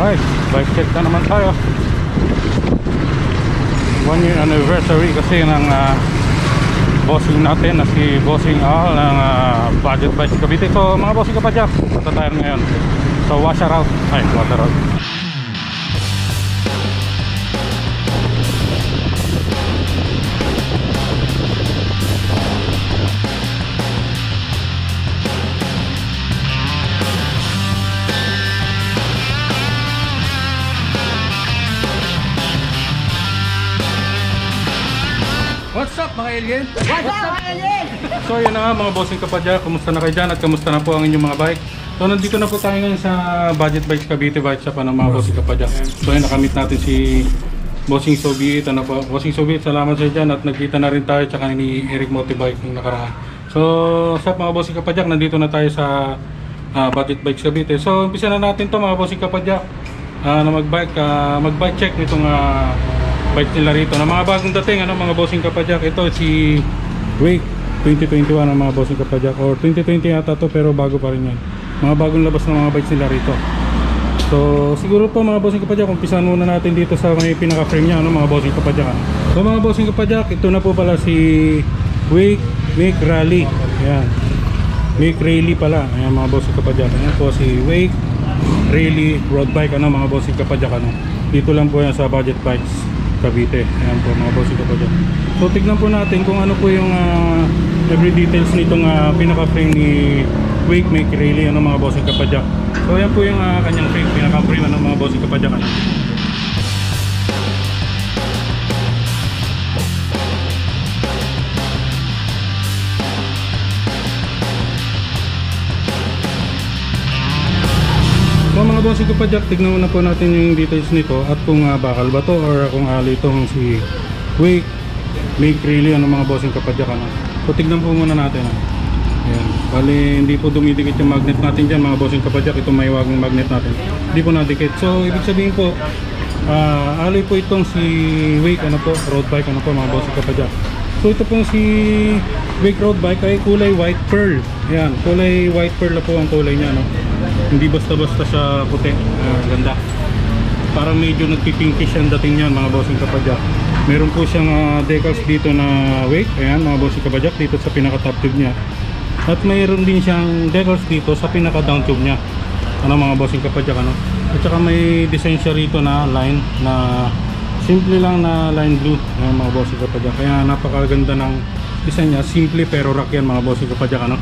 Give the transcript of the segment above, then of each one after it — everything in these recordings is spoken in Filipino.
Alright, bike check na naman tayo. 1 year anniversary kasi ng bossing natin na si Bossing Al ng Budget Bikes Cavite. So mga bossing kapadyak, punta tayo ngayon. So wash out. Ay, water out. What's up mga alien? What's up mga alien? So yun na nga mga bossing kapadyak, kumusta na kayo dyan at kamusta na po ang inyong mga bike. So nandito na po tayo ngayon sa Budget Bikes Cavite Bike Shop ng mga bossing kapadyak. So yun, nakamit natin si Bossing Soviet. Ano po, Bossing Soviet, salamat sa dyan at nagkita na rin tayo tsaka ni Eric Motibike yung nakaraan. So sa mga bossing kapadyak, nandito na tayo sa Budget Bikes Cavite. So umpisa na natin to mga bossing kapadyak na mag-bike check nitong bike nila rito na mga bagong dating, ano mga bossing kapadyak. Ito si Wake 2021 ng mga bossing kapadyak, or 2020 yata to pero bago pa rin yan. Mga bagong labas ng mga bikes nila rito. So siguro po mga bossing kapadyak, umpisan muna natin dito sa may pinaka frame nya, ano mga bossing kapadyak. So mga bossing kapadyak, ito na po pala si Wake Rally. Ayan, Wake Rally pala. Ayan mga bossing kapadyak. Ayan po si Wake Rally road bike, ano mga bossing kapadyak, ano. Dito lang po yan sa Budget Bikes Cavite. Ayan po mga bossing kapadyak. So tignan po natin kung ano po yung every details nitong pinaka frame ni Wake Make Rally, ano mga bossing kapadyak. So ayan po yung kanyang frame, pinaka frame, ano mga bossing kapadyak, ano. So mga bossing kapadyak, tignan muna po natin yung details nito at kung bakal ba to or kung itong si Wake Make Rally, ano mga bossing kapadyak, ano. So tignan po muna natin, ayan, bali hindi po dumidikit yung magnet natin dyan mga bossing kapadyak. Itong may wagong magnet natin, hindi po nadikit. So ibig sabihin po alloy po itong si Wake, ano po, road bike, ano po mga bossing kapadyak. So ito pong si Wake road bike ay kulay white pearl. Ayan, kulay white pearl na po ang kulay niya, no. Hindi basta-basta siya puti. Ganda. Parang medyo nagpipinkish ang dating niyan mga bossing kapadyak. Meron po siyang decals dito na Wake. Ayan mga bossing kapadyak, dito sa pinaka top tube niya. At mayroon din siyang decals dito sa pinaka down tube niya, ano mga bossing kapadyak, ano. At saka may design siya rito na line na simple lang na line blue. Ayan mga bossing kapadyak. Kaya napakaganda ng design niya. Simple pero rock yan mga bossing kapadyak, ano.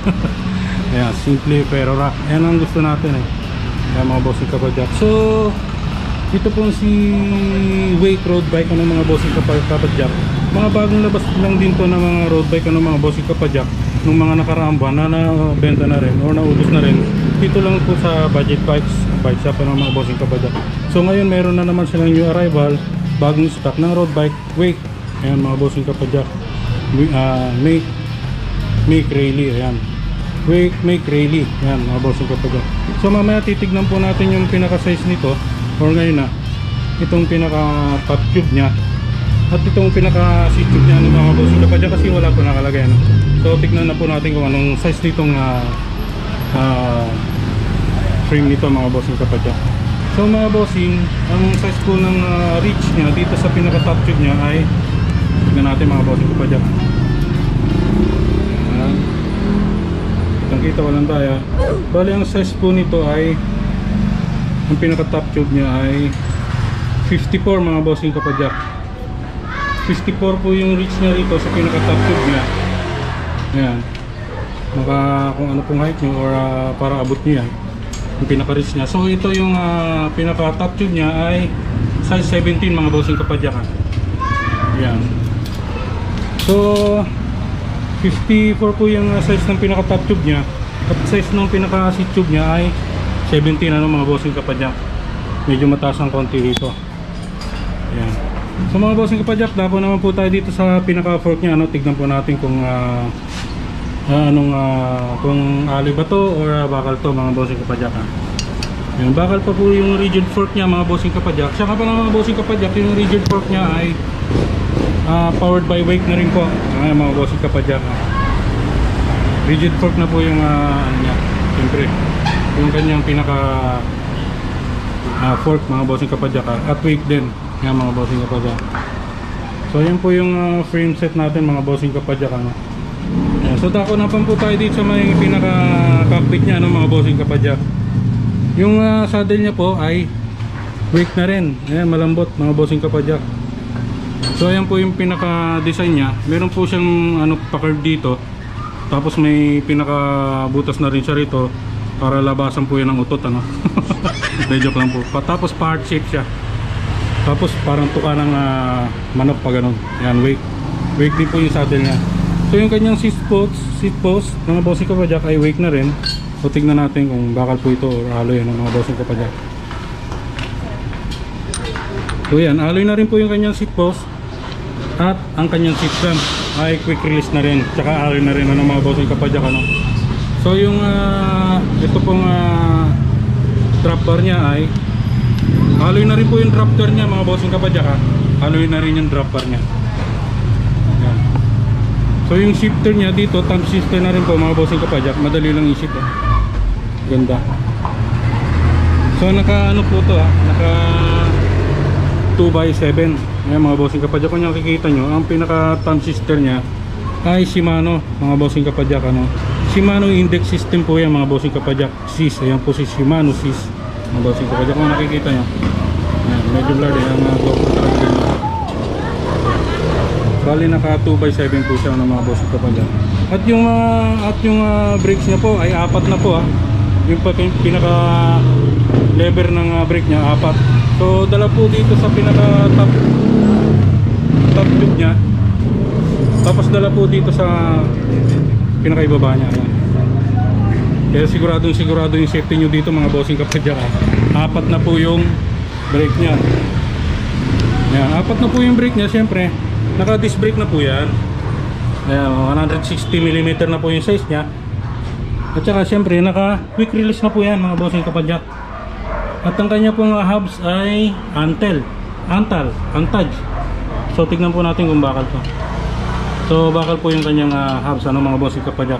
Ayan, simple pero rock. Ayan ang gusto natin, Ayan mga bossing kapadyak. So ito pong si Wake road bike, ano mga bossing kapadyak. Mga bagong labas lang din to na mga road bike, ano mga bossing kapadyak, nung mga nakaraang buwan na nabenta na rin or naubos na rin. Dito lang po sa Budget Bikes Bike Shop, ano mga bossing kapadyak. So ngayon meron na naman silang new arrival, bagong stock ng road bike Wake. Ayan mga bossing kapadyak, Make Rally. Ayan, Wake Make Rally. Ayan mga bossing kapadyak. So mamaya titignan po natin yung pinaka size nito, or ngayon itong pinaka top tube nya at itong pinaka seat tube nya, ano mga bossing kapadyak, kasi wala po nakalagay, ano. So tignan na po natin kung anong size nitong frame nito mga bossing kapadyak. So mga bossing, ang size po ng reach nya dito sa pinaka top tube nya ay, tignan natin mga bossing kapadyak. Kita walang daya. Bali ang size po nito ay, ang pinaka top tube nya ay 54 mga bossing kapadyak. 54 po yung reach nya rito sa pinaka top tube nya. Ayan, maka kung ano pong height nyo or para abot nyo yan yung pinaka reach nya. So ito yung pinaka top tube nya ay size 17 mga bossing kapadyak. Ayan, so 54 po yung size ng pinaka top tube nya, at size ng pinaka seat tube nya ay 17, ano mga bossing kapadyak. Medyo mataas ang konti dito. Ayan. So mga bossing kapadyak, dako naman po tayo dito sa pinaka fork nya, ano. Tignan po natin kung kung alloy ba to or bakal to mga bossing kapadyak. Ayan, bakal pa po yung rigid fork nya mga bossing kapadyak. Saka pa mga bossing kapadyak, yung rigid fork nya ay powered by Wake na rin po. Ay mga bossing kapadyak, rigid fork na po yung ano niya. Siyempre yung kanyang pinaka fork mga bossing kapadyak, at wake din. Yan mga bossing kapadyak. So yan po yung frame set natin mga bossing kapadyak, ano. Yan. So dako na po tayo dito sa may pinaka cockpit nya, ano, mga bossing kapadyak. Yung saddle nya po ay wake na rin. Ayan, malambot mga bossing kapadyak. So ayan po yung pinaka design nya. Meron po siyang ano, pa-curve dito. Tapos may pinaka butas na rin siya rito para labasan po yan ng utot, ano. Joke lang po. Tapos part shape siya. Tapos parang tuka ng manok pa ganun. Yan, wake din po yung saddle nya. So yung kanyang seat post mga bossing kapadyak ay wake na rin. So tignan natin kung bakal po ito or alloy, ano, mga bossing kapadyak. So yan, alloy na rin po yung kanyang seat post. At ang kanyang seat clamp ay quick release na rin. Tsaka alloy na rin, ano, mga bossing kapadyak, ano. So yung ito pong drop bar nya ay alloy na rin po yung drop bar nya mga bossing kapadyak, ha. Alloy na rin yung drop bar nya. Yan. So yung shifter nya dito, thumb shifter na rin po mga bossing kapadyak. Madali lang i-shift, ha. Ganda. So naka ano po to, ha. Naka 2x7. Ayan mga bossing kapadyak. Kung nakikita nyo, ang pinaka thumb shifter nya ay Shimano mga bossing kapadyak, ano. Shimano index system po yan mga bossing kapadyak. SIS. Ayan po si Shimano SIS mga bossing kapadyak. Kung nakikita nyo, ayan, medyo blurred ang GoPro talaga din. Bali naka 2x7 po siya ng mga bossing kapadyak. At yung brakes nya po ay 4 na po, ha. Yung pinaka lever ng brake nya 4. So dala po dito sa pinaka top tube nya. Tapos dala po dito sa pinaka ibaba nya. Ayan. Kaya sigurado yung safety nyo dito mga bossing kapadyak, ha. 4 na po yung brake nya. Ayan, 4 na po yung brake nya. Siyempre naka disc brake na po yan. Ayan, 160mm na po yung size nya. At saka siyempre naka quick release na po yan mga bossing kapadyak. At ang kanya pong hubs ay Antaj. So tignan po natin kung bakal to. So bakal po yung kanyang hubs, ano, mga bossing kapadyak.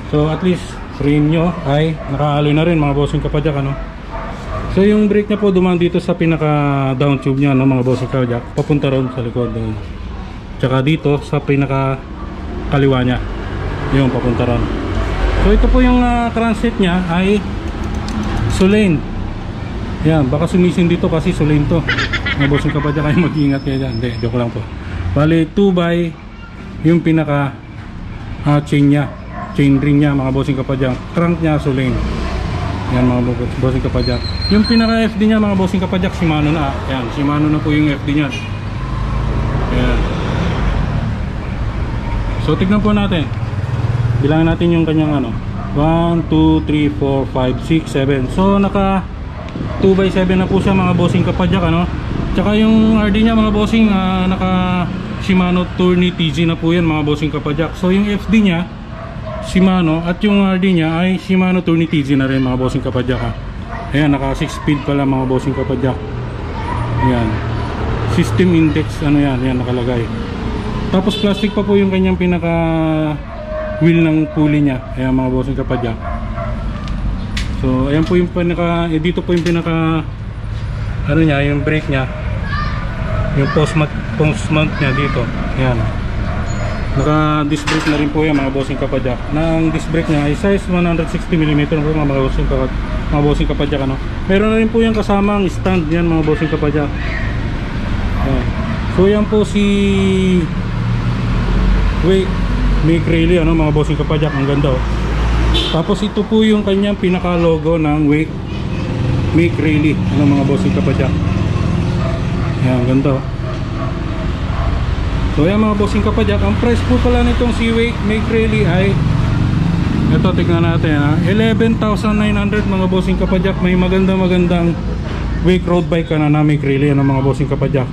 So at least frame nyo ay naka-alloy na rin mga bossing kapadyak, ano. So yung brake nya po dumaan dito sa pinaka down tube nya, no, mga bossing kapadyak, papunta ron sa likod doon. Tsaka dito sa pinaka kaliwa nya, yung papunta ron. So ito po yung crankshaft nya ay Solane. Yan, baka sumisin dito kasi Solane to. Mga bossing kapadyak, kayo mag-iingat kayo dyan. Hindi, joke lang po. Bali 2x yung pinaka chain nya, chain ring nya mga bossing kapadyak. Crank nya Solane. Yan mga bossing kapadyak. Yung pinaka FD nya mga bossing kapadyak, Shimano na. Yan, Shimano na po yung FD nya. Yan. So tignan po natin. Bilangin natin yung kanyang ano, 1, 2, 3, 4, 5, 6, 7. So naka 2x7 na po siya mga bossing kapadyak, ano. Tsaka yung RD nya mga bossing, naka Shimano Tourney TZ na po yan mga bossing kapadyak. So yung FD nya Shimano at yung RD nya ay Shimano Tourney TZ na rin mga bossing kapadyak, ha. Ayan, naka 6 speed pala mga bossing kapadyak. Ayan, system index, ano yan, yan nakalagay. Tapos plastic pa po yung kanyang pinaka wheel ng pulley nya. Ayan mga bossing kapadyak. So ayan po yung pinaka, dito po yung pinaka ano nya, yung brake nya, yung post mount nya dito. Ayan, naka disc brake na rin po yan mga bossing kapadyak. Ang disc brake nya ay size 160mm po mga bossing kapadyak, ano. Meron na rin po yung kasamang stand yan mga bossing kapadyak. Ayan. So yan po si Make Rally, ano, mga bossing kapadyak. Ang ganda, oh. Tapos ito po yung kanyang pinaka logo ng Make Rally, ano, mga bossing kapadyak. Ayan, ganda, oh. So yan mga bossing kapadyak, ang price po pala nitong si Make Rally ay ito, tignan natin, ha, 11,900 mga bossing kapadyak. May magandang wake road bike ka na Make Rally, ano, mga bossing kapadyak.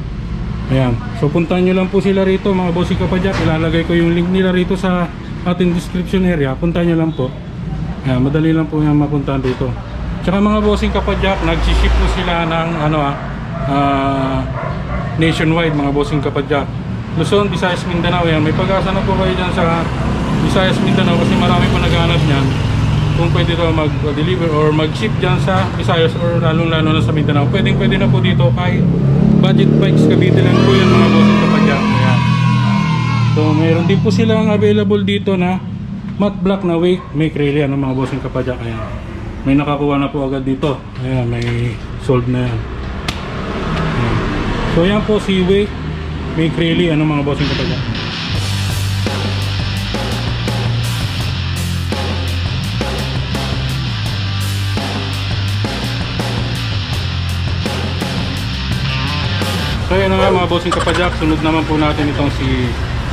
Ayan, so puntahan nyo lang po sila rito mga bossing kapadyak. Ilalagay ko yung link nila rito sa ating description area. Puntahan nyo lang po. Ayan, madali lang po yung mapuntahan dito. Tsaka mga bossing kapadyak, nagsiship po sila ng ano, nationwide mga bossing kapadyak. Luzon, Visayas, Mindanao. Yan, may pag-asa na po kayo dyan sa Visayas, Mindanao kasi marami po naghahanap niyan. kung pwede daw mag-deliver or mag-ship dyan sa Visayas or lalong-lalo na sa Mindanao. Pwede na po dito kahit budget bikes Cavite lang po yan mga bossing kapadyak. Ayan. So meron din po silang available dito na matte black na Wake Make Rally mga bossing kapadyak. Ayan. May nakakuha na po agad dito. Ayan, may sold na yan. Ayan. So yan po si Wake Make Rally mga bossing kapadyak. So yun na nga mga bossing kapadyak, sunod naman po natin itong si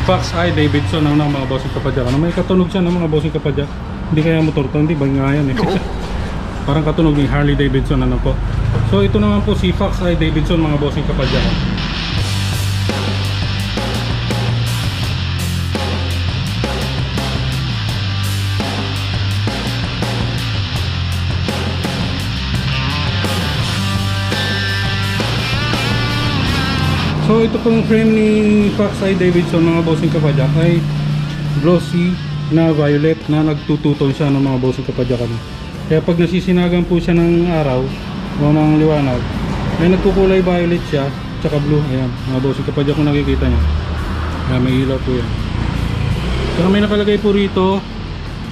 Fox Eye Davidson mga bossing kapadyak. May katunog siya mga bossing kapadyak. Hindi kaya motor to, hindi ba nga yan Parang katunog ni Harley Davidson po. So ito naman po si Fox Eye Davidson mga bossing kapadyak. So ito pong frame ni Fox Eye Davidson mga bossing kapadyak ay glossy na violet na nagtututon siya mga bossing kapadyak. Kaya pag nasisinagan po siya ng araw o ng liwanag ay nagkukulay violet siya tsaka blue. Ayan mga bossing kapadyak kung nakikita nyo. Ayan, may ilaw po yan. Saka may nakalagay po rito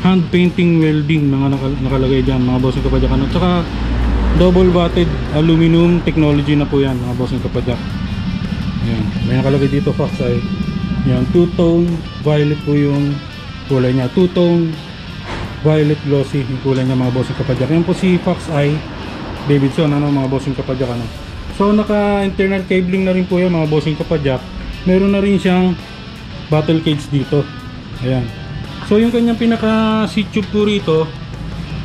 hand painting welding nakalagay dyan mga bossing kapadyak. Tsaka double batted aluminum technology na po yan mga bossing kapadyak. Ayan, may nakalagay dito Fox Eye. Ayan, two-tone violet po yung kulay niya. Two-tone violet glossy yung kulay niya mga bossing kapadyak. Ayan po si Fox Eye Davidson mga bossing kapadyak. So naka internal cabling na rin po yan mga bossing kapadyak. Meron na rin siyang battle cage dito. Ayan. So yung kanyang pinaka seat tube po rito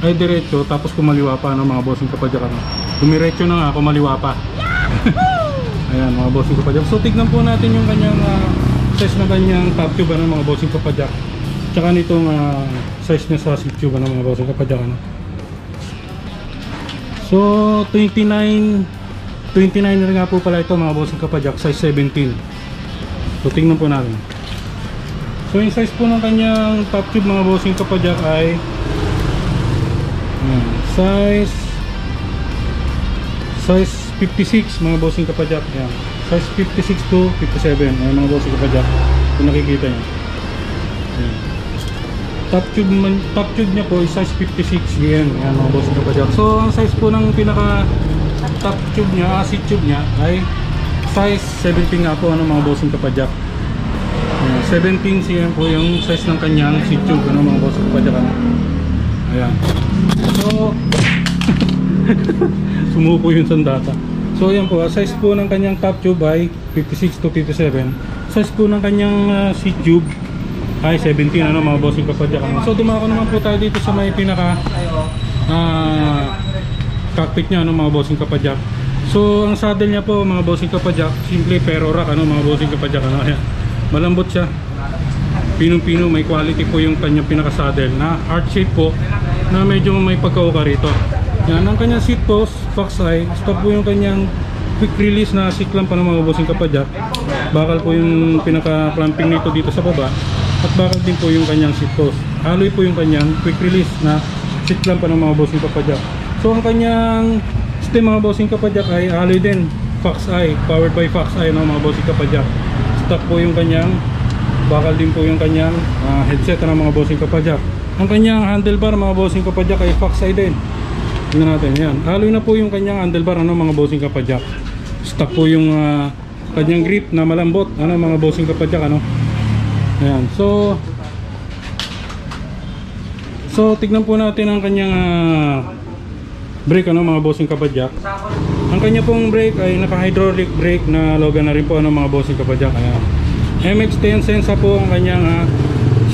ay diretso tapos kumaliwa pa mga bossing kapadyak. Dumiretso na nga, kumaliwa pa. Ayan mga bossing kapadyak. So tignan po natin yung kanyang size na kanyang top tube mga bossing kapadyak. Tsaka nitong size niya sa seat tube mga bossing kapadyak. So 29 na rin nga po pala ito mga bossing kapadyak, size 17. So tingnan po natin. So yung size po ng kanyang top tube mga bossing kapadyak ay size 56 mga bossing kapadyak. Ayan. Size 56 to 57 mga bossing kapadyak kung nakikita nyo. Ayan. Top tube nya po is size 56 yan mga bossing kapadyak. So ang size po ng pinaka top tube nya, seat tube nya ay size 17 nga po mga bossing kapadyak. 17 cm po yung size ng kanyang seat tube mga bossing kapadyak. Ayan. So sumuko yung sandata. So yan po, size po ng kanyang top tube ay 56 to 57. Size po ng kanyang seat tube ay 17 mga bossing kapadyak. So dumako naman po tayo dito sa may pinaka cockpit niya mga bossing kapadyak. So ang saddle niya po mga bossing kapadyak, simple pero rack mga bossing kapadyak. Ayan. Malambot siya. Pinong-pino, may quality po yung kanyang pinaka saddle na heart shape po na medyo may pagkauka rito. Yan, ang kanyang seat post, Fox Eye, stop po yung kanyang quick release na seat clamp mga bossing kapadyak. Bakal po yung pinaka-clamping nito dito sa baba at bakal din po yung kanyang seat post. Alloy po yung kanyang quick release na seat clamp mga bossing kapadyak. So ang kanyang stem mga bossing kapadyak ay alloy din, Fox Eye, powered by Fox Eye mga bossing kapadyak. Stock po yung kanyang bakal din po yung kanyang headset mga bossing kapadyak. Ang kanyang handlebar mga bossing kapadyak ay Fox Eye din. Tingnan natin yan. Alloy na po yung kanyang handlebar mga bossing kapadyak. Stock po yung kanyang grip na malambot mga bossing kapadyak Ayan. So tignan po natin ang kanyang brake mga bossing kapadyak. Ang kanya pong brake ay naka hydraulic brake na Logan na rin po mga bossing kapadyak. Ayan. MX-10 Sensa po ang kanyang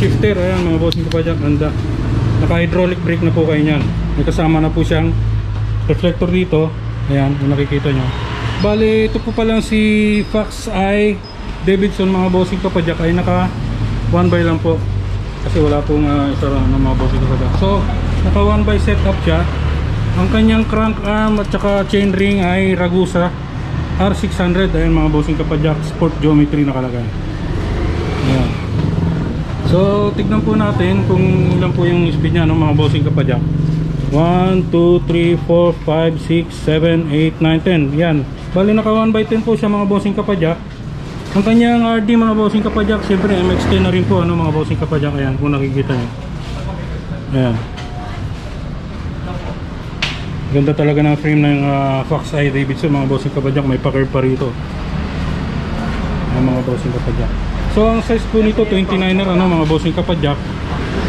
shifter. Ayan mga bossing kapadyak. Naka hydraulic brake na po kayo nyan. May kasama na po siyang reflector dito. Ayan, kung nakikita nyo. Bali, ito po palang si Fox Eye Davidson mga bossing kapadyak ay naka 1x lang po. Kasi wala pong isa lang ng mga bossing kapadyak. So, naka 1x setup siya. Ang kanyang crank arm at saka chain ring ay Ragusa R600. Ayan mga bossing kapadyak, sport geometry nakalagay. Ayan. So tignan po natin kung ilan po yung speed niya, no, mga bossing kapadyak. 1, 2, 3, 4, 5, 6, 7, 8, 9, 10. Yan. Bali naka 1/10 po siya mga bossing kapadyak. Ang kanyang RD mga bossing kapadyak, siyempre MX-10 na rin po, ano, mga bossing kapadyak. Ayan, kung nakikita nyo. Ayan. Ganda talaga ng frame ng Fox Eye Davidson mga bossing kapadyak. May pa-curve pa rito. Ayan, mga bossing kapadyak. So ang size po nito 29er, ano, mga bossing kapadyak,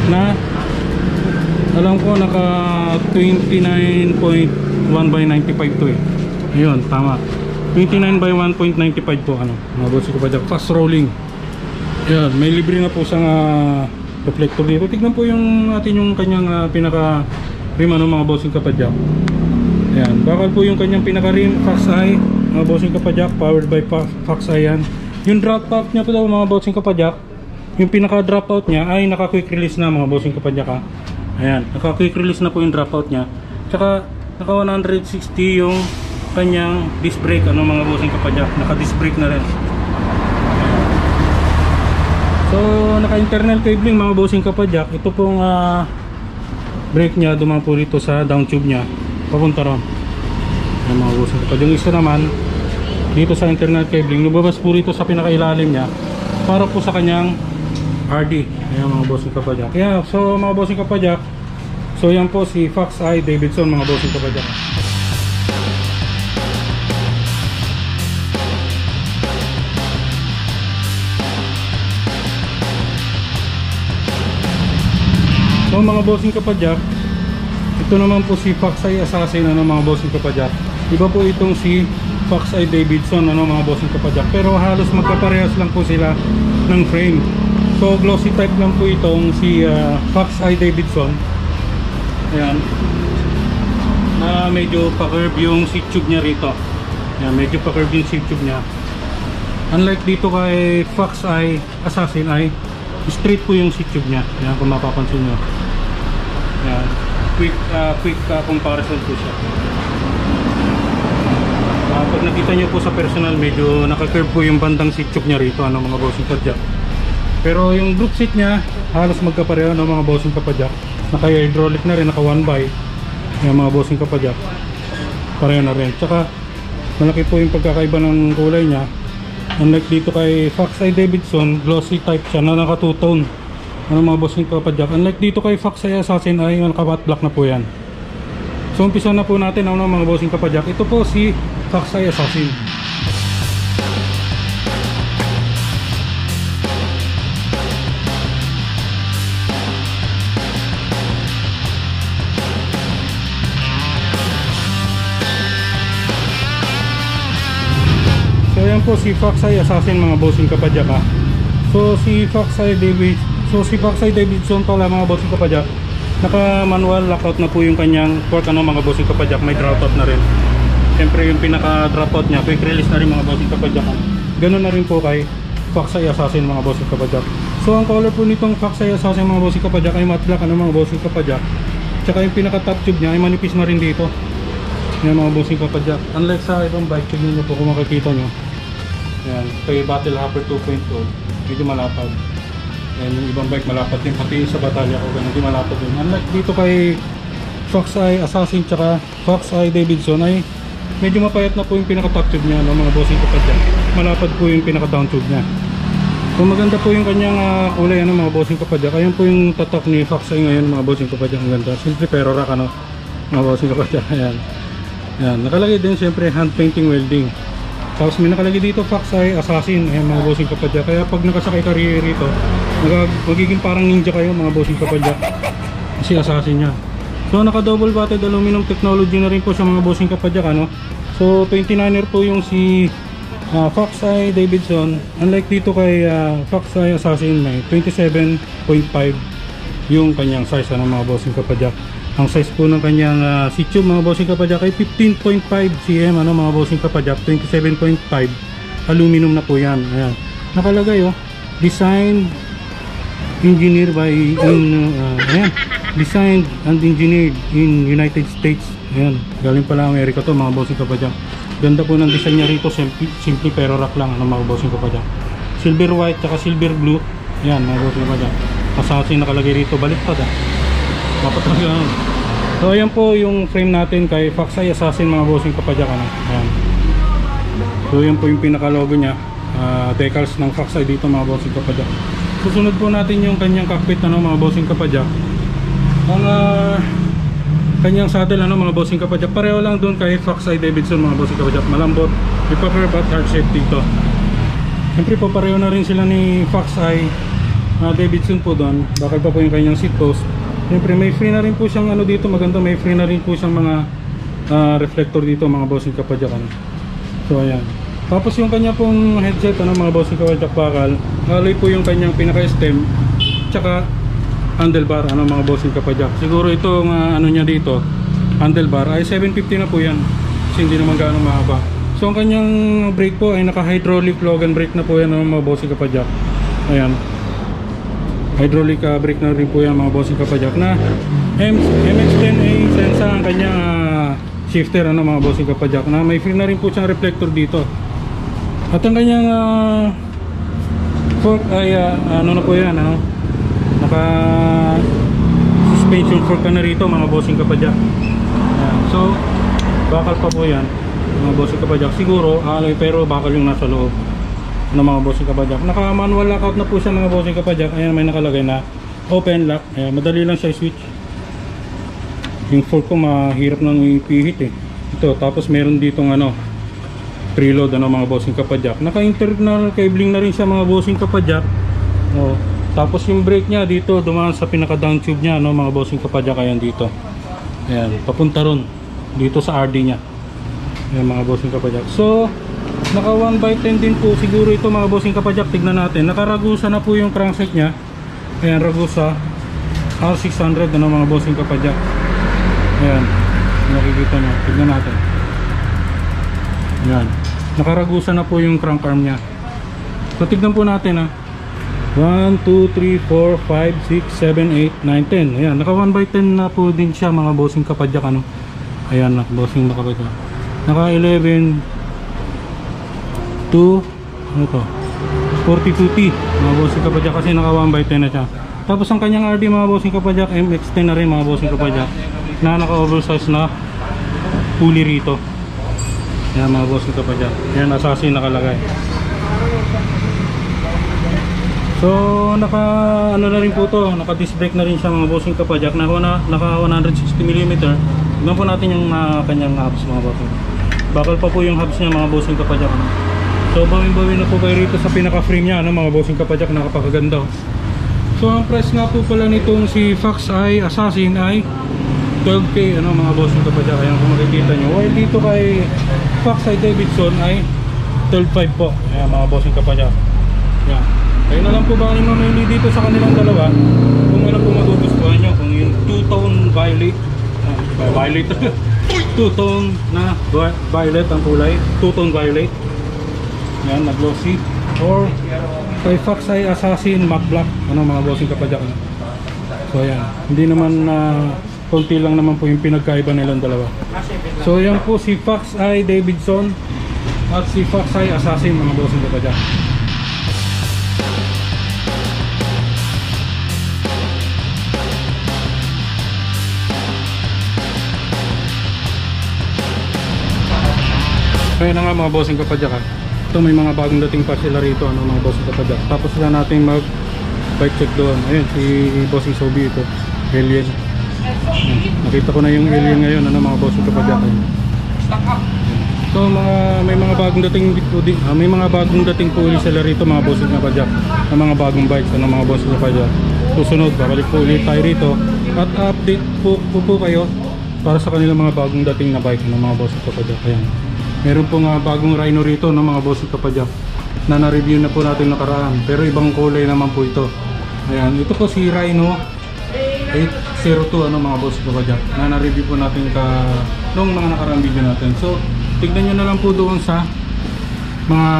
na alam ko naka 29.1/95 to eh. Ayun, tama. 29/1.95 po, ano, mga bossing kapadyak. Fast rolling. Ayan, may libre na po siyang reflector dito. Tignan po yung atin yung kanyang pinaka rim, ano, mga bossing kapadyak. Ayan, bakal po yung kanyang pinaka rim, Fox Eye, mga bossing kapadyak, powered by Fox Eye yan. Yung drop out niya po daw mga bossing kapadyak, yung pinaka drop out niya ay naka quick release na mga bossing kapadyak ha. Ayan, naka quick release na po yung drop out niya. Tsaka naka 160 yung kanyang disc brake, ano, mga bossing kapadyak, naka disc brake na rin. So naka internal cabling mga bossing kapadyak. Ito pong brake niya dumaan po dito sa down tube niya papunta ron. Ayan, mga bossing kapadyak. Yung isa naman dito sa internal cabling, lumabas po rito sa pinakailalim niya para po sa kanyang RD. Ayan, mga bossing kapadyak. Kaya so mga bossing kapadyak, so yan po si Fox Eye Davidson mga bossing kapadyak. So mga bossing kapadyak, ito naman po si Fox Eye Assassin, ano, mga bossing kapadyak. Iba po itong si Fox Eye Davidson, ano, mga bossing kapadyak, pero halos magkaparehas lang po sila ng frame. So glossy type lang po itong si Fox Eye Davidson. Ayan, na medyo pa-curve yung seat tube niya rito. Ayan, medyo pa-curve yung seat tube niya. Unlike dito kay Fox Eye Assassin ay straight po yung seat tube niya. Ayan, kung mapapansin nyo. Ayan, quick comparison po siya. Pag nakita nyo po sa personal, medyo naka-curve po yung bandang seat tube niya rito, ano, mga bossing kapadyak. Pero yung group seat niya halos magkapareho, ano, mga bossing kapadyak. Naka hydraulic na rin, naka 1x. Yung mga bossing kapadyak, pareho na rin. Tsaka malaki po yung pagkakaiba ng kulay niya. Unlike dito kay Fox Eye Davidson, glossy type siya na naka two-tone, ano, mga bossing kapadyak. Unlike dito kay Fox Eye Assassin ay naka matte black na po yan. So umpisa na po natin, ano, mga bossing kapadyak. Ito po si Fox Eye Assassin. So yan po si Fox Eye Assassin mga bossing kapadyak ha. So si Fox Eye Davidson pala mga bossing kapadyak, naka manual lockout na po yung kanyang fork, ano, mga bossing kapadyak. May dropout na rin. Siyempre yung pinaka dropout niya, quick release na rin mga bossing kapadyak. Ganun na rin po kay Fox Eye Assassin mga bossing kapadyak. So ang color po nitong Fox Eye Assassin mga bossing kapadyak ay matte black, ano, mga bossing kapadyak. Tsaka yung pinaka top tube niya ay manipis na rin dito. Yan mga bossing kapadyak. Unlike sa ibang bike, tignan nyo po kung makikita nyo. Yan, kay Battle Hopper 2.0 medyo malapad. Yan, yung ibang bike malapad din, pati sa Batalya ko ganun, hindi malapad din. Unlike dito kay Fox Eye Assassin tsaka Fox Eye Davidson ay medyo mapayat na po yung pinaka top tube niya, no, mga bossing kapadyak. Malapad po yung pinaka down tube niya. So maganda po yung kanyang kulay, ano, mga bossing kapadyak. Ayan po yung tatak ni Fox Eye ngayon mga bossing kapadyak. Ang ganda, simple pero rock, ano, mga bossing kapadyak. Ayan, ayan, nakalagay din siyempre hand painting welding. Tapos may nakalagay dito Fox Eye Assassin. Ayan mga bossing kapadyak. Kaya pag nakasakay ka rito, magiging parang ninja kayo mga bossing kapadyak, kasi assassin niya. So naka double batted aluminum technology na rin po sa mga bossing kapadyak, ano. So 29er po yung si Fox Eye Davidson. Unlike dito kay Fox Eye Assassin, may 27.5 yung kanyang size, ano, mga bossing kapadyak. Ang size po ng kanyang seat tube mga bossing kapadyak ay 15.5 cm, ano, mga bossing kapadyak. 27.5 aluminum na po yan. Ayan, nakalagay, oh, designed engineered by ayan, designed and engineered in United States. Ayan, galing pala Amerika to mga bossing kapadyak. Ganda po ng design niya rito, simple pero rock lang, ano, mga bossing kapadyak. Silver white tsaka silver blue. Ayan mga bossing kapadyak. Assassin nakalagay rito, baliktad mapatag. So ayan po yung frame natin kay Fox Eye Assassin mga bossing kapadyak ayan. So yan po yung pinaka logo nya, decals ng Fox Eye dito mga bossing kapadyak. Susunod po natin yung kanyang cockpit mga bossing kapadyak. Ang kanyang saddle mga bossing kapadyak, pareho lang doon kay Fox Eye Davidson mga bossing kapadyak, malambot, may pa-curve at hard shape dito. Siyempre po pareho na rin sila ni Fox Eye Davidson po doon, bakal pa po yung kanyang seat post. Siyempre may free na rin po siyang dito, maganda, may free na rin po siyang mga reflector dito mga bossing kapadyak So ayan. Tapos yung kanya pong headset mga bossing kapadyak bakal, alloy po yung kanyang pinaka-stem, tsaka handlebar mga bossing kapadyak. Siguro itong niya dito, handlebar ay 750 na po yan, kasi hindi naman gaano mahaba. So ang kanyang brake po ay naka-hydraulic Logan brake na po yan mga bossing kapadyak. Ayan, hydraulic brake na rin po yan mga bossing kapadyak, na MX-10A Sensa ang kanyang shifter mga bossing kapadyak, na may free na rin po siyang reflector dito. At ang kanyang fork ay na po yan, naka suspension fork na rito mga bossing kapadyak. So bakal pa po yan mga bossing kapadyak, siguro alloy pero bakal yung nasa loob mga bossing kapadyak. Naka manual lockout na po siya mga bossing kapadyak. Ayan, may nakalagay na open lock. Ayan, madali lang siya i-switch. Yung fork ko mahirap nang ipihit ito. Tapos meron ditong preload mga bossing kapadyak. Naka internal cabling na rin siya mga bossing kapadyak. Tapos yung brake nya dito dumaan sa pinaka down tube nya mga bossing kapadyak. Ayan dito, ayan, papunta ron dito sa RD nya. Ayan mga bossing kapadyak. So naka 1x10 din po siguro ito mga bossing kapadyak. Tignan natin, nakaragusa na po yung crankshaft nya. Ayan, Ragusa R600 mga bossing kapadyak. Ayan, nakikita nyo, tignan natin. Ayan, nakaragusa na po yung crank arm nya. So tignan po natin 1, 2, 3, 4, 5, 6, 7, 8, 9, 10. Ayan, naka 1x10 na po din siya mga bossing kapadyak Ayan, bossing kapadyak. Naka 11 to 42T mga bossing kapadyak, kasi naka 1x10 na siya. Tapos ang kanyang RD mga bossing kapadyak, MX-10 na rin mga bossing kapadyak, na naka oversize na pulley rito. Ayan mga bossing kapadyak. Ayan, Assassin nakalagay. So naka na rin po to, naka disc brake na rin siya mga bossing kapadyak, naka 160mm. Tignan po natin yung kanyang hubs mga bossing. Bakal pa po yung hubs niya mga bossing kapadyak. So bawin-bawin na po kayo rito sa pinaka frame niya mga bossing kapadyak, nakapakaganda. So ang price nga po pala nitong si Fox Eye Assassin ay 12K mga bossing kapadyak. Ayan kung makikita nyo, while dito kay Fox Eye Davidson ay 12.5 po. Ayan mga bossing kapadyak. Ayan, kayo na lang po ba kayo mamili dito sa kanilang dalawa, kung ano po magugustuhan nyo, kung yung two-tone violet two-tone na violet ang kulay, two-tone violet, yan, na glossy, or kay Fox Eye Assassin matte black mga bossing kapadyak. So ayan, hindi naman konti lang naman po yung pinagkaiba nilang dalawa. So yan po si Fox Eye Davidson at si Fox Eye Assassin mga bossing kapadyak. Kaya na nga mga bossing kapadyak ito, may mga bagong dating pa sila rito mga bossing kapadyak. Tapos na natin mag bike check doon. Ayun, si bossing Sobi ito, alien. Nakita ko na yung alien ngayon mga bossing kapadyak. So may mga bagong dating may mga bagong dating po ulit sila rito mga bossing kapadyak, na mga bagong bikes mga bossing kapadyak. Susunod babalik po ulit tayo rito at update po kayo para sa kanilang mga bagong dating na bike mga bossing kapadyak. Ayan, meron pong bagong Rhino rito mga bossing kapadyak, na na-review na po natin nakaraan, pero ibang kulay naman po ito. Ayan, ito po si Rhino 802 mga bossing kapadyak, na na-review po natin nung mga nakaraang video natin. So tignan nyo na lang po doon sa mga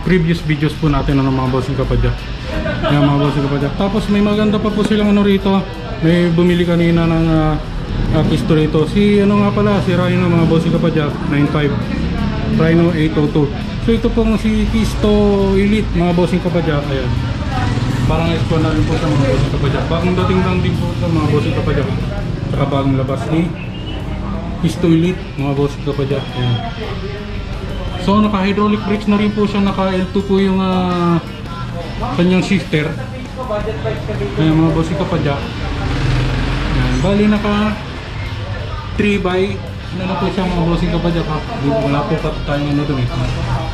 previous videos po natin mga bossing kapadyak. Ayan mga bossing kapadyak. Tapos may maganda pa po silang rito, may bumili kanina ng pisto rito, si nga pala, si Rhino mga bossing kapadyak 95 Rhino 802. So ito pong si Pisto Elite mga bossing kapadyak. Ayan, Parang expo na rin po sa mga bossing kapadyak. Bagong dating lang din po sa mga bossing kapadyak. Tsaka bagong labas ni Pisto Elite, mga bossing kapadyak. Ayan. So naka-hydraulic brakes na rin po siya, naka-L2 po yung kanyang shifter. Ayan mga bossing kapadyak. Ayan. Bali naka 3x ano na po siya mga bossing kapadyak. Wala po tayong ano dun eh.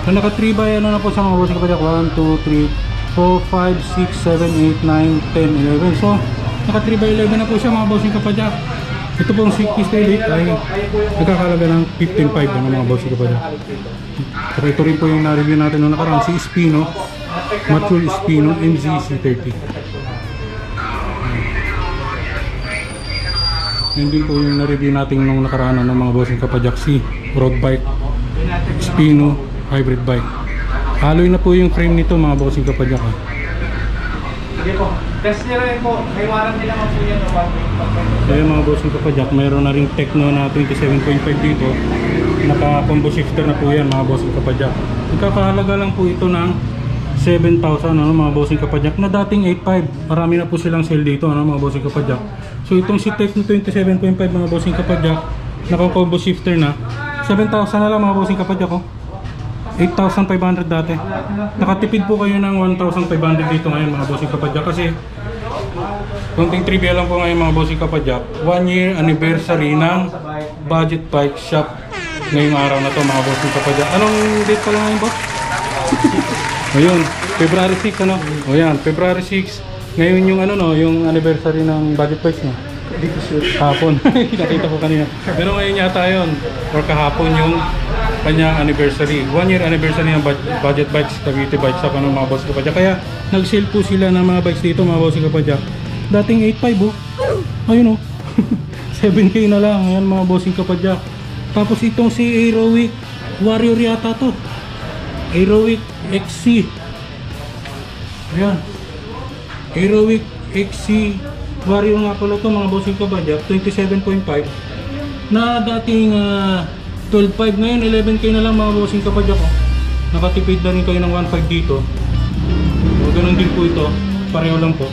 So naka 3x ano na po siya mga bossing kapadyak. 1, 2, 3, 4, 5, 6, 7, 8, 9, 10, 11. So naka 3x11 na po siya mga bossing kapadyak. Ito pong Pisto Elite ay nagkakalaga ng 15.5 ano mga bossing kapadyak. So ito rin po yung na-review natin noong nakaraan, si Espino, Matul Espino MZC30. Yun din po yung na-review natin nung nakaraan ng mga bossing kapadyak, si road bike Espino hybrid bike. Haloy na po yung frame nito mga bossing kapadyak. Sige po. Test nyo rin po. May warranty naman po yan. Kaya mga bossing kapadyak, mayroon na ring Tecno na 27.5 dito. Naka-combo shifter na po yan mga bossing kapadyak. Nagkakahalaga lang po ito ng 7,000 ano, mga bossing kapadyak, na dating 8,500. Marami na po silang sale dito ano, mga bossing kapadyak. So itong si Tecno 27.5 mga bossing kapadyak, naka-combo shifter na 7,000 na lang mga bossing kapadyak. 8,500 dati. Nakatipid po kayo ng 1,500 dito ngayon mga bossing kapadyak. Kasi konting trivia lang po ngayon mga bossing kapadyak, 1 year anniversary ng Budget Bike Shop ngayong araw na to mga bossing kapadyak. Anong date pala ngayon boss? Ayun, February 6 ano? O yan, February 6. Ngayon yung ano no, yung anniversary ng Budget Bikes no? Hapon. Nakita ko kanina. Pero ngayon yata yun, or kahapon yung kanyang anniversary. 1 year anniversary ng Budget Bikes Cavite Bike Shop ano mga bossing kapadyak. Kaya nag-sale po sila ng mga bikes dito mga bossing kapadyak. Dating 8,500 oh. Ayun oh. 7K na lang. Ayan mga bossing kapadyak. Tapos itong si Aerowick Warrior yata to. Aerowick XC. Ayan. Aerowick XC Warrior nga pala to mga bossing kapadyak. 27.5 na dating 12,500. Ngayon 11K na lang mga bossing kapadyak oh. Nakatipid na rin kayo ng 1,500 dito. So, ganun din po ito. Pareho lang po.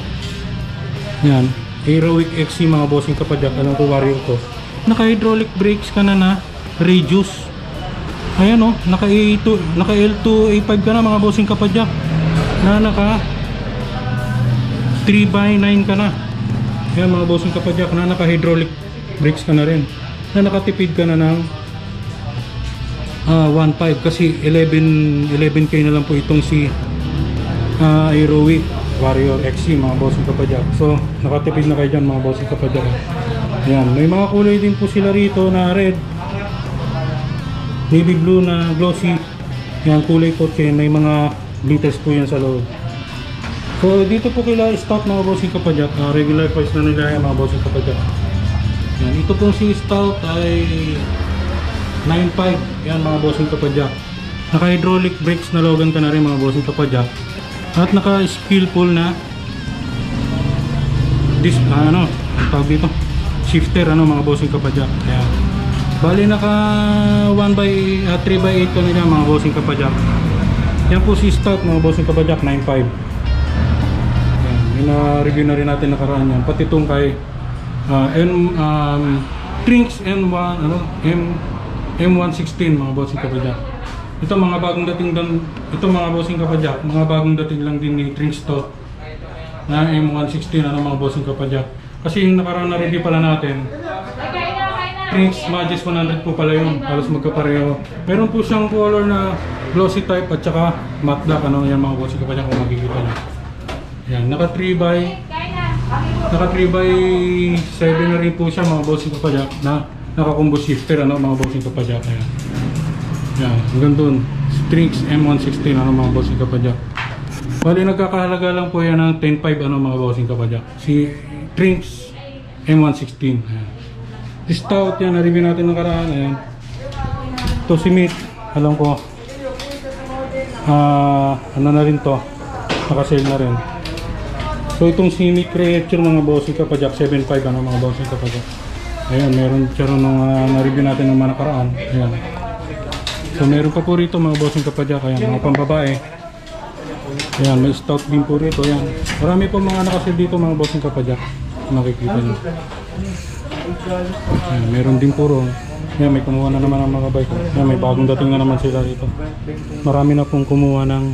Yan. Aerowick XC mga bossing kapadyak. Alam ko Warrior to. Naka-hydraulic brakes ka na reduce. Ayan oh. Naka L2 A5 ka na mga bossing kapadyak. Na naka 3x9 ka na. Ayan mga bossing kapadyak. Na naka-hydraulic brakes ka na rin. Na nakatipid ka na ng 1,500 kasi 11K na lang po itong si Aerowick Warrior XC mga bossing kapadyak. So nakatipid na kayo dyan mga bossing kapadyak. Ayan, may mga kulay din po sila rito na red, navy blue na glossy. Yan kulay kotse, may mga glitters po yan sa loob. So dito po kila stock mga bossing kapadyak. Regular price na nila yan mga bossing kapadyak. Yan, ito pong si stout ay 9,500. Yan mga bossing kapadyak. Naka hydraulic brakes na Logan ka na rin mga bossing kapadyak. At naka skillful na tawag dito, shifter mga bossing kapadyak. Ayan. Bali naka 3x8 ka nila mga bossing kapadyak. Yan po si stout mga bossing kapadyak, 9,500. Review na rin natin nakaraan yan. Pati itong kay Trinks M116 mga bossing kapadyak. Ito mga bagong dating mga bossing kapadyak, mga bagong dating lang din ni Trinks to na M116 mga bossing kapadyak. Kasi yung nakaraan na review pala natin, Trinks Magis 100 po pala yun, halos magkapareho. Meron po siyang color na glossy type at saka matte black yan mga bossing kapadyak kung makikita nyo. Yan, naka 3x7 na rin po siya mga bossing kapadyak na naka-combo shifter mga bossing kapadyak. Ayan. Yan, hanggang dun Trinks M116 mga bossing kapadyak. Bali nagkakahalaga lang po yan ng 10,500 mga bossing kapadyak. Si Trinks M116. Ayan. Stout yan, na-review natin ng karaan. Ayan. Ito si Meat, alam ko na rin to, naka-sale na rin. So itong si Meat Creature mga bossing kapadyak, 7,500 mga bossing kapadyak. Ayan, meron siya rin nung na-review natin ng mga nakaraan. Ayan. So meron pa po rito mga bossing kapadyak, ayan, mga pambabae. Ayan, may stout din po rito. Ayan. Marami po mga nakasil dito mga bossing kapadyak. Nakikita nyo. Ayan, meron din puro. Ayan, may kumuha na naman ng mga bike. Ayan, may bagong dating na naman sila dito. Marami na pong kumuha ng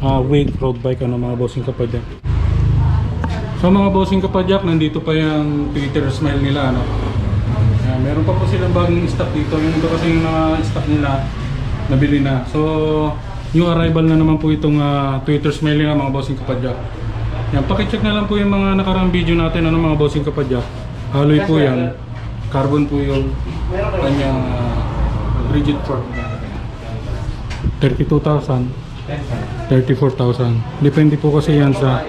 Wake road bike mga bossing kapadyak. So mga bossing kapadyak, nandito pa yung Twitter Smile nila. Ayan, meron pa po silang bagong stock dito. Yung iba kasi yung stock nila nabili na. So new arrival na naman po itong Twitter Smile nila mga bossing kapadyak. Yan, pakicheck na lang po yung mga nakaraang video natin mga bossing kapadyak. Alloy po yan. Carbon po yung kanyang rigid fork. 32,000, 34,000. Depende po kasi yan sa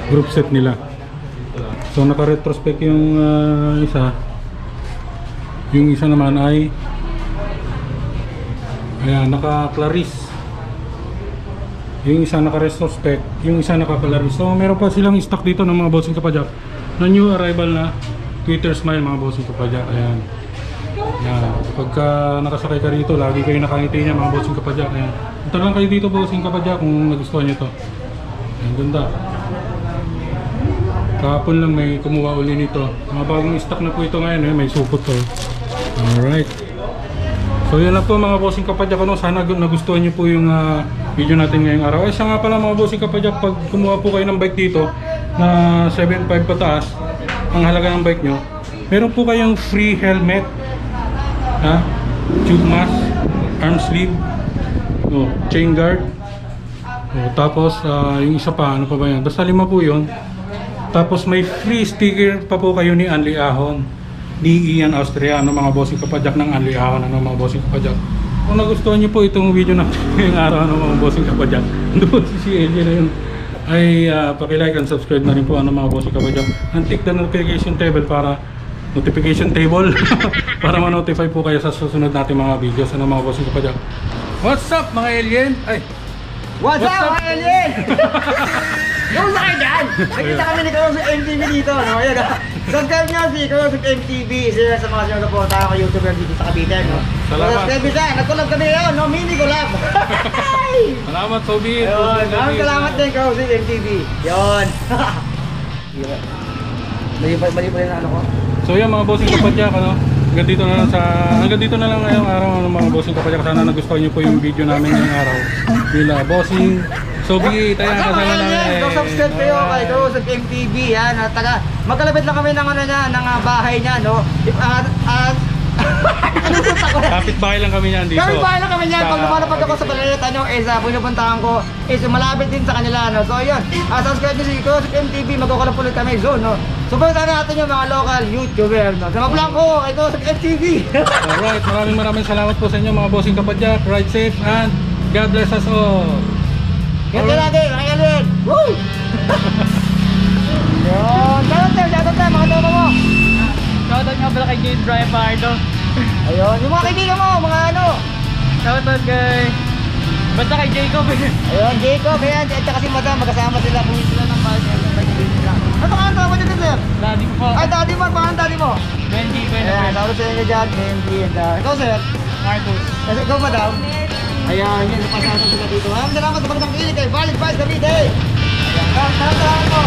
group set nila. So naka-retrospect yung isa. Yung isa naman ay ayan, naka-Claris. Yung isa naka-retrospect, yung isa naka-Claris. So meron pa silang stock dito ng mga bossing kapadyak na new arrival na Twitter Smile mga bossing kapadyak. Ayan. Ayan. Pagka nakasakay ka rito, lagi kayo nakangiti niya mga bossing kapadyak. Ayan. Punta lang kayo dito bossing kapadyak kung nagustuhan nyo to. Ayan, ganda. Kahapon lang may kumuha uli nito. Mga bagong stock na po ito ngayon. May supot to. Alright. So yun lang po mga bossing kapadyak. Sana nagustuhan nyo po yung video natin ngayong araw. Siya nga pala mga bossing kapadyak, pag kumuha po kayo ng bike dito na 7.5 pataas ang halaga ng bike nyo, meron po kayong free helmet, tube mask, arm sleeve, chain guard, tapos yung isa pa, ano pa ba yan, basta 5 po yun. Tapos may free sticker pa po kayo ni Anli Ahon, ni Ian Austria, mga bossing kapadyak ng Anli Ahon, mga bossing kapadyak. Kung nagustuhan nyo po itong video natin ngayong araw mga bossing kapadyak, doon si CLG na yun, ay paki-like and subscribe na rin po mga bossing kapadyak. And click the notification table para para ma-notify po kayo sa susunod natin mga videos mga bossing kapadyak. What's up mga alien? Ay, What's up mga alien? Yung sa kayo dyan! Nakita kami ni Kausap MTV dito, no? Ayan, subscribe nyo si Kausap MTV. Isa sa mga sinusuportahan ko YouTuber dito sa Cavite, no? Salamat. Subscribe nyo, nag-collab kami yun, no? Mini collab. Salamat Sobi. Ayun, salamat din Kausap MTV. Yun. Mali pa rin ano ko. So yan mga bossing kapadyak, hanggang dito na lang ngayong araw mga bossing kapadyak. Sana nagustuhan nyo po yung video namin ngayong araw. Bila bossing Sobi, tayo kasama namin. Subscribe kayo kay Kausap MTV, yan. Magkalapit lang kami ng ng bahay niya, no? Kapit bahay lang kami niyan dito. Kapit bahay lang kami niyan. Pag lumalapag ako sa Balayeta nyo, pinupuntahan ko, malapit din sa kanila, no? So yun, subscribe nyo si Kausap MTV, magkukulap ulit kami, so, no? Supportan natin yung mga local YouTuber, no? Sa mablang ko, ay Kausap MTV. Alright, maraming salamat po sa inyo mga bossing kapadyak. Ride safe and God bless us all. Ganda natin, mga alien! Woo! Yun, shoutout tayo, mga tono mo. Shoutout nga pala kay Jade Brian Pardo. Ayun, yung mga kaibigan mo, mga ano. Shoutout kay... Basta kay Jacob. Ayun, Jacob, ayan, at saka si Madam, magkasama sila. Buhin sila ng bagay. Ano ka ang tawag dito, sir? Daddy ko po. Ay, daddy mo, paano daddy mo? Benji, Ayan, shoutout sa inyo dyan, Benji, and ikaw, sir? Marcos. Kasi ikaw, Madam? Ayan, yun, napasama sila dito. Salamat sa pagkakang kilig kay Valid Vice Cavite. Ayan, salamat po.